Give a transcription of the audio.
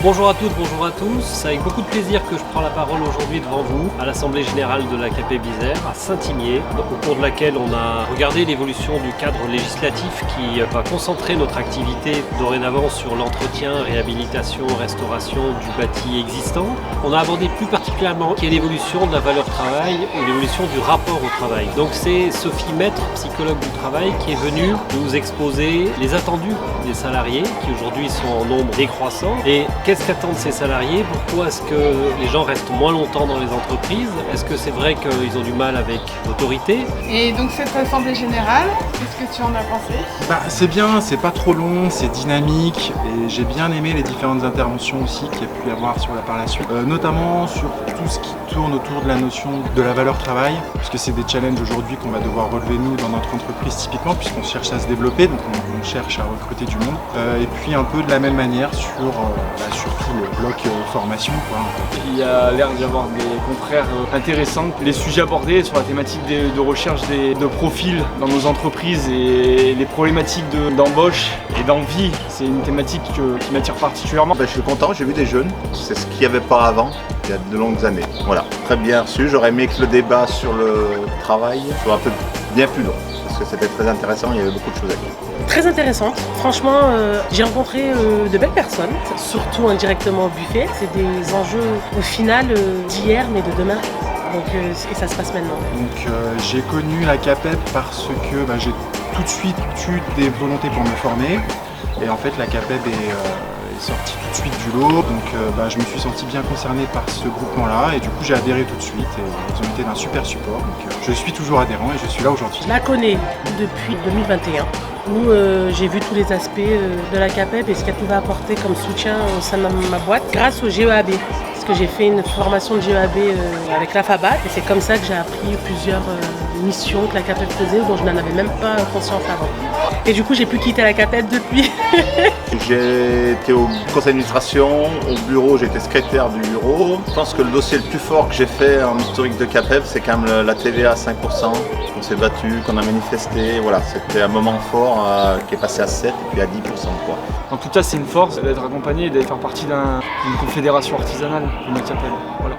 Bonjour à toutes, bonjour à tous. C'est avec beaucoup de plaisir que je prends la parole aujourd'hui devant vous à l'Assemblée Générale de l'AKP Bizère à Saint-Imier, au cours de laquelle on a regardé l'évolution du cadre législatif qui va concentrer notre activité dorénavant sur l'entretien, réhabilitation, restauration du bâti existant. On a abordé plus particulièrement l'évolution de la valeur travail et l'évolution du rapport au travail. Donc c'est Sophie Maître, psychologue du travail, qui est venue nous exposer les attendus des salariés qui aujourd'hui sont en nombre décroissant et qu'est-ce qu'attendent ces salariés? Pourquoi est-ce que les gens restent moins longtemps dans les entreprises? Est-ce que c'est vrai qu'ils ont du mal avec l'autorité? Et donc cette assemblée générale, qu'est-ce que tu en as pensé? C'est bien, c'est pas trop long, c'est dynamique et j'ai bien aimé les différentes interventions aussi qu'il y a pu y avoir par la suite. Notamment sur tout ce qui tourne autour de la notion de la valeur travail, puisque c'est des challenges aujourd'hui qu'on va devoir relever nous dans notre entreprise typiquement, puisqu'on cherche à se développer, donc on cherche à recruter du monde. Et puis un peu de la même manière surtout le bloc formation, quoi. Il y a l'air d'y avoir des confrères intéressants. Les sujets abordés sur la thématique de recherche de profils dans nos entreprises et les problématiques d'embauche et d'envie, c'est une thématique qui m'attire particulièrement. Je suis content, j'ai vu des jeunes, c'est ce qu'il n'y avait pas avant, il y a de longues années. Voilà, très bien reçu. J'aurais aimé que le débat sur le travail soit un peu bien plus long, parce que c'était très intéressant, il y avait beaucoup de choses à dire. Très intéressante. Franchement, j'ai rencontré de belles personnes, surtout indirectement au buffet. C'est des enjeux au final d'hier mais de demain. Donc, et ça se passe maintenant. Donc j'ai connu la CAPEB parce que j'ai tout de suite eu des volontés pour me former. Et en fait la CAPEB est sortie tout de suite du lot. Donc je me suis senti bien concerné par ce groupement-là. Et du coup j'ai adhéré tout de suite. Et ils ont été d'un super support. Donc je suis toujours adhérent et je suis là aujourd'hui. Je la connais depuis 2021. Où j'ai vu tous les aspects de la CAPEB et ce qu'elle pouvait apporter comme soutien au sein de ma boîte grâce au GEAB. Parce que j'ai fait une formation de GEAB avec la FABAT et c'est comme ça que j'ai appris plusieurs missions que la CAPEB faisait dont je n'en avais même pas conscience avant. Et du coup j'ai pu quitter la CAPEB depuis. J'ai été au conseil d'administration, au bureau, j'ai été secrétaire du bureau. Je pense que le dossier le plus fort que j'ai fait en historique de CAPEB, c'est quand même la TVA à 5%, qu'on s'est battu, qu'on a manifesté. Voilà, c'était un moment fort qui est passé à 7 et puis à 10%. Quoi. En tout cas, c'est une force d'être accompagné et de faire partie d'une confédération artisanale comme la CAPEB. Voilà.